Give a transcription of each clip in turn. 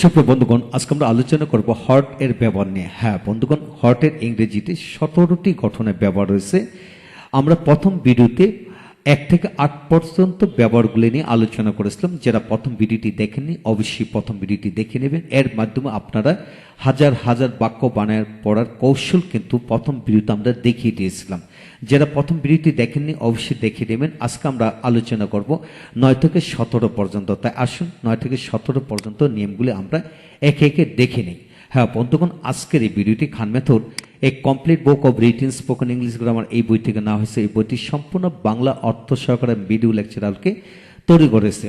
সুপ্রিয় বন্ধুগণ, আজকে আমরা আলোচনা করব হট এর ব্যবহার নিয়ে। হ্যাঁ বন্ধুগণ, হট এর ইংরেজিতে 17টি গঠনের ব্যবহার রয়েছে। আমরা প্রথম ভিডিওতে 1 থেকে 8 পর্যন্ত ব্যবহারগুলি নিয়ে আলোচনা করেছিলাম। যারা প্রথম ভিডিওটি দেখেননি অবশ্যই প্রথম ভিডিওটি দেখে নেবেন। এর মাধ্যমে আপনারা হাজার হাজার বাক্য বানায় পড়ার কৌশল কিন্তু প্রথম ভিডিওতে আমরা দেখিয়ে দিয়েছিলাম। যারা প্রথম ভিডিওটি দেখেননি অবশ্যই দেখে নেবেন। আজকে আমরা আলোচনা করব 9 থেকে 17 পর্যন্ত। তাই আসুন 9 থেকে 17 পর্যন্ত নিয়মগুলি আমরা একে একে দেখে নিই। হ্যাঁ বন্ধুগণ, আজকের এই ভিডিওটি Khan method a complete book of written spoken English grammar এই বই থেকে নেওয়া হয়েছে। এই বইটি সম্পূর্ণ বাংলা অর্থ সহকারে ভিডিও লেকচারালকে তৈরি করেছে।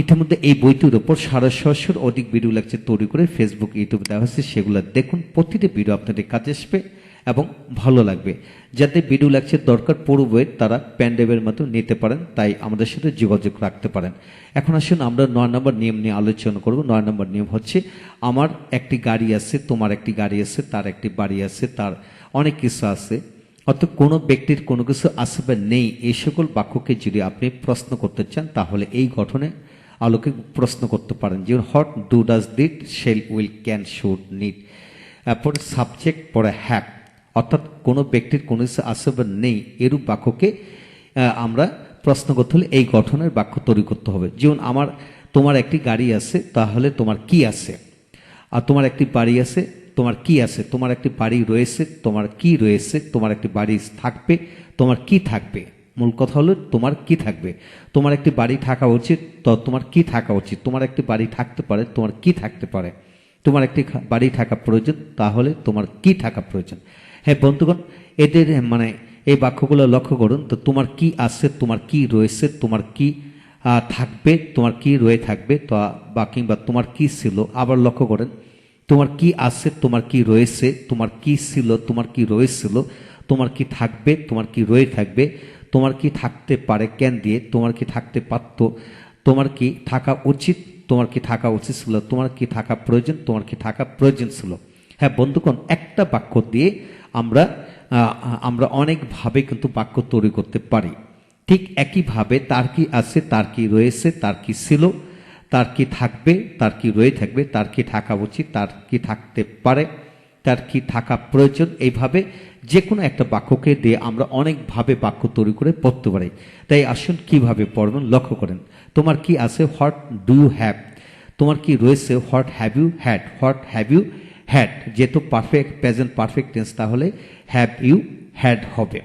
ইতিমধ্যে এই বইটির উপর 650 অধিক ভিডিও লেকচার তৈরি করে ফেসবুক ইউটিউবে দেওয়া হয়েছে। সেগুলো দেখুন, প্রতিটি ভিডিও আপনাদের কাজে আসবে এবং ভালো লাগবে। যাতে ভিডিও লেকচার দরকার পুরো বইয়ের তারা প্যান্ডেবের মতো নিতে পারেন, তাই আমাদের সাথে যোগাযোগ রাখতে পারেন। এখন আসুন আমরা 9 নম্বর নিয়ম নিয়ে আলোচনা করব। 9 নম্বর নিয়ম হচ্ছে, আমার একটি গাড়ি আছে, তোমার একটি গাড়ি আছে, তার একটি বাড়ি আছে, তার অনেক কিছু আছে। অর্থাৎ কোনো ব্যক্তির কোনো কিছু আছে বা নেই, এই সকল বাক্যকে যদি আপনি প্রশ্ন করতে চান তাহলে এই গঠনে আলোকে প্রশ্ন করতে পারেন। যেমন what, do, does, did, shall, will, can, should, need. পরে সাবজেক্ট, পরে হ্যাভ। অর্থাৎ কোনো ব্যক্তির কোনো কিছু আছে বা নেই এরূপ বাক্যকে আমরা প্রশ্ন করতে হলে এই গঠনের বাক্য তৈরি করতে হবে। যেমন তোমার একটি গাড়ি আছে, তাহলে তোমার কি আছে? আর তোমার একটি বাড়ি আছে, তোমার কি আছে? তোমার একটি বাড়ি রয়েছে, তোমার কি রয়েছে? তোমার একটি বাড়ি থাকবে, তোমার কি থাকবে? মূল কথা হলো তোমার কি থাকবে। তোমার একটি বাড়ি থাকা উচিত, তো তোমার কি থাকা উচিত? তোমার একটি বাড়ি থাকতে পারে, তোমার কি থাকতে পারে? তোমার একটি বাড়ি থাকা প্রয়োজন, তাহলে তোমার কি থাকা প্রয়োজন? হ্যাঁ বন্ধুগণ, এদের এই বাক্যগুলো লক্ষ্য করুন তো। তোমার কি আছে, তোমার কি রয়েছে, তোমার কি থাকবে, তোমার কি রয়ে থাকবে, তো বা কিংবা তোমার কি ছিল। আবার লক্ষ্য করেন, তোমার কি আছে, তোমার কি রয়েছে, তোমার কি ছিল, তোমার কি রয়েছিল, তোমার কি থাকবে, তোমার কি রয়ে থাকবে, তোমার কি থাকতে পারে ক্যান দিয়ে, তোমার কি থাকতে পারত, তোমার কি থাকা উচিত, তোমার কি থাকা উচিত ছিল, তোমার কি থাকা প্রয়োজন, তোমার কি থাকা প্রয়োজন ছিল। হ্যাঁ বন্ধুগণ, একটা বাক্য দিয়ে আমরা অনেকভাবে কিন্তু বাক্য তৈরি করতে পারি। ঠিক একইভাবে তার কি আছে, তার কি রয়েছে, তার কি ছিল, তার কি থাকবে, তার কি রয়ে থাকবে, তার কি থাকা উচিত, তার কি থাকতে পারে, তার কি থাকা প্রয়োজন। এইভাবে যে কোনো একটা বাক্যকে দিয়ে আমরা অনেকভাবে বাক্য তৈরি করে পড়তে পারি। তাই আসুন কিভাবে পড়বেন লক্ষ্য করেন। তোমার কি আছে, হোয়াট ডু ইউ হ্যাভ। তোমার কি রয়েছে, what have you had. What have you had, যেহেতু পারফেক্ট প্রেজেন্ট পারফেক্ট টেন্স, তাহলে হ্যাভ ইউ হ্যাড হবে।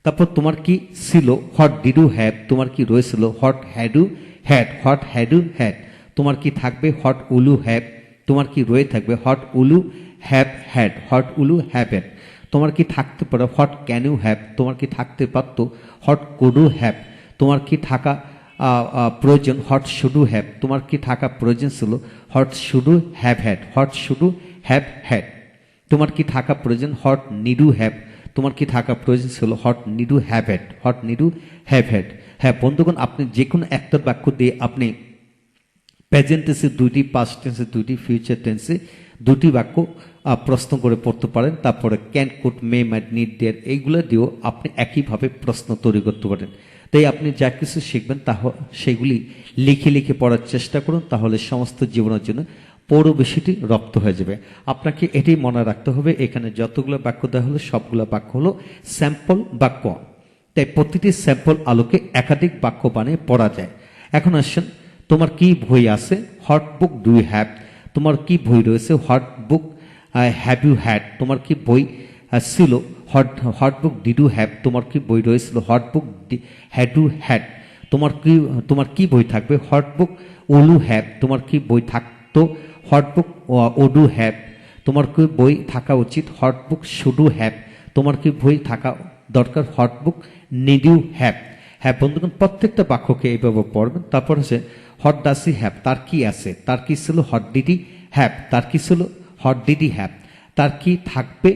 তারপর তোমার কি ছিল, হোয়াট ডিড ইউ হ্যাভ। তোমার কি রয়েছিল, what had you had. What had you had. তোমার কি থাকবে, হোয়াট উইল ইউ হ্যাভ। তোমার কি রয়ে থাকবে, what will you have had. What will you have had. তোমার কি থাকতে পারে, হোয়াট ক্যান ইউ হ্যাভ। তোমার কি থাকতে পারত, হোয়াট কুড ইউ হ্যাভ। তোমার কি থাকা প্রয়োজন, হোয়াট শুড ইউ হ্যাভ। তোমার কি থাকা প্রয়োজন ছিল, what should you have had. What should you have had. তোমার কি থাকা প্রয়োজন, হোয়াট নিড ইউ হ্যাভ। তোমার কি থাকা প্রয়োজন ছিল, what need you have had. What need you have had. হ্যাঁ বন্ধুগণ, আপনি যে কোনো একটা বাক্য দিয়ে আপনি প্রেজেন্ট টেন্সে 2টি, পাস্ট টেন্সে 2টি, ফিউচার টেন্সে 2টি বাক্য প্রশ্ন করে পড়তে পারেন। তারপরে can, could, may, might, need, dare, এইগুলো দিয়েও আপনি একইভাবে প্রশ্ন তৈরি করতে পারেন। তাই আপনি যা কিছু শিখবেন সেগুলি লিখে লিখে পড়ার চেষ্টা করুন, তাহলে সমস্ত জীবনের জন্য পুরো বিষয়টি রপ্ত হয়ে যাবে। আপনাকে এটি মনে রাখতে হবে, এখানে যতগুলো বাক্য দেওয়া হলো সবগুলো বাক্য হলো স্যাম্পল বাক্য। তাই প্রতিটি স্যাম্পল আলোকে একাধিক বাক্য বানিয়ে পড়া যায়। এখন আসেন, তোমার কি বই আছে, what book do you have. তোমার কি বই রয়েছে, what book have you had. তোমার কি বই ছিল, what book did you have. তোমার কি বই রয়েছিল, what book had you had. তোমার কি বই থাকবে, what book will you have. তোমার কি বই থাকতো, what book would you have. তোমার কি বই থাকা উচিত, what book should you have. তোমার কি বই থাকা দরকার, what book need you have. হ্যাঁ বন্ধুগণ, প্রত্যেকটা বাক্যকে এইভাবে পড়বেন। তারপর হচ্ছে হোয়াট ডাজ হি হ্যাভ, তার কি আছে, তার কি ছিল, হোয়াট ডিড হি হ্যাভ। তার কি ছিল, হোয়াট ডিড হি হ্যাভ। তার কি থাকবে,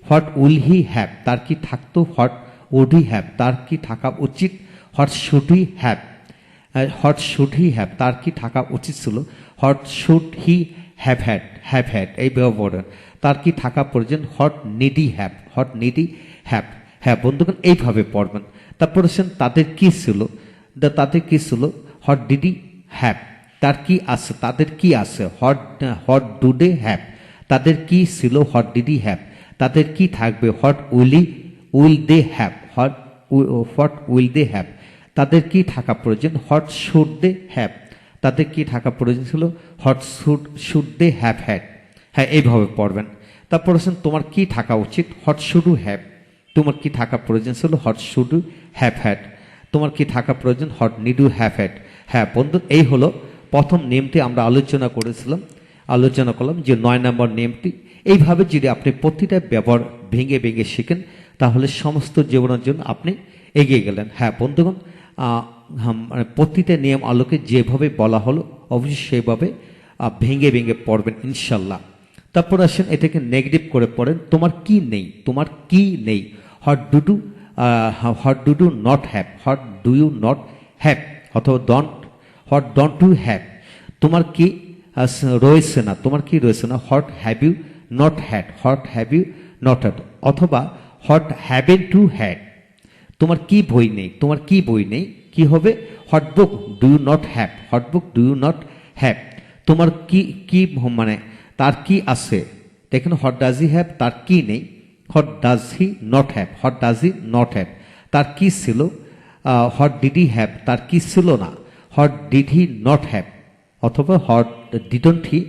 হোয়াট উইল হি হ্যাভ। তার কি থাকতো, হোয়াট উড হি হ্যাভ। তার কি থাকা উচিত, what should he have. What should he have, তার কি থাকা উচিত ছিল, what should he have had. এই ব্যবহার। তার কি থাকা প্রয়োজন, what need he have. What need he have. হ্যাঁ বন্ধুগণ, এইভাবে পড়বেন। তারপর আসেন তাদের কি ছিল, তাদের কি ছিল, হোয়াট ডিড হি হ্যাভ। তার কি আছে, তাদের কি আছে, হোয়াট ডু দে হ্যাভ, তাদের কি ছিল, হোয়াট ডিড হি হ্যাভ, তাদের কি থাকবে, what will they have, what will they have, তাদের কি থাকা প্রয়োজন, হোয়াট শুড দে হ্যাভ, তাদের কি থাকা প্রয়োজন ছিল, what should they have had. হ্যাঁ, এইভাবে পড়বেন। তারপর আছেন তোমার কি থাকা উচিত, হোয়াট শুড ইউ হ্যাভ, তোমার কি থাকা প্রয়োজন ছিল, what should you have had, তোমার কি থাকা প্রয়োজন, what need you have had. হ্যাঁ বন্ধু, এই হলো প্রথম নিয়মটি আমরা আলোচনা করলাম যে 9 নম্বর নিয়মটি। এইভাবে যদি আপনি প্রতিটা ব্যবহার ভেঙে ভেঙে শিখেন তাহলে সমস্ত জীবনের জন্য আপনি এগিয়ে গেলেন। হ্যাঁ বন্ধুগণ, মানে প্রতিটা নিয়ম আলোকে যেভাবে বলা হলো অবশ্যই সেইভাবে ভেঙে ভেঙে পড়বেন ইনশাল্লাহ। তারপর আসেন এটাকে নেগেটিভ করে পড়েন, তোমার কি নেই, তোমার কি নেই, what do do not have, what do you not have, অথবা হোয়াট ডোন্ট ইউ হ্যাভ, তোমার কি রয়েছে না, তোমার কি রয়েছে না, what have you not had, what have you not had, অথবা হোয়াট হ্যাভেন টু হ্যাড, তোমার কি বই নেই, তোমার কি বই নেই, কি হবে, what book do you not have, what book do you not have, তোমার কি মানে তার কি আছে, দেখেন হোয়াট ডাজ হি হ্যাভ, তার কি নেই, what does he not have, what does he not have, তার কি ছিল, হোয়াট ডিড হি হ্যাভ, তার কি ছিল না, what did he not have, অথবা হোয়াট ডিডন্ট হি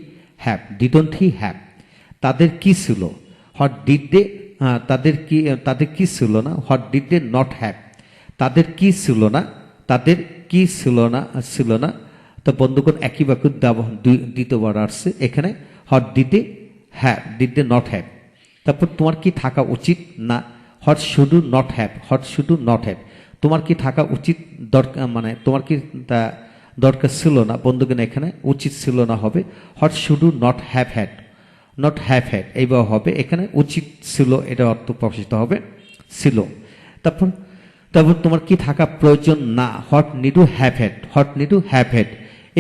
হ্যাভ, তাদের কি ছিল, হোয়াট ডিড দে, তাদের কি ছিল না, what did they not have, তাদের কি ছিল না, ছিল না। তো বন্ধুগণ একই বাক্য দ্বিতীয়বার আসছে এখানে, what did they not have. তারপর তোমার কি থাকা উচিত না, what should you not have, তোমার কি থাকা উচিত দরকার, মানে তোমার কি দরকার ছিল না, বন্ধুগণ এখানে উচিত ছিল না হবে what should you not have had, এইভাবে হবে, এখানে উচিত ছিল এটা অর্থ প্রকাশিত হবে ছিল। তারপর তোমার কি থাকা প্রয়োজন না, what need you have had,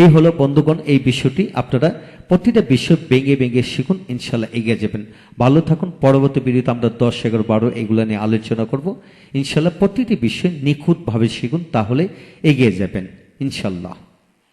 এই হলো বন্ধুগণ এই বিষয়টি। আপনারা প্রতিটা বিষয় ভেঙে ভেঙে শিখুন, ইনশাল্লাহ এগিয়ে যাবেন। ভালো থাকুন। পরবর্তী ভিডিওতে আমরা 10, 11, 12 এগুলো নিয়ে আলোচনা করব ইনশাল্লাহ। প্রতিটি বিষয় নিখুঁতভাবে শিখুন, তাহলে এগিয়ে যাবেন ইনশাল্লাহ।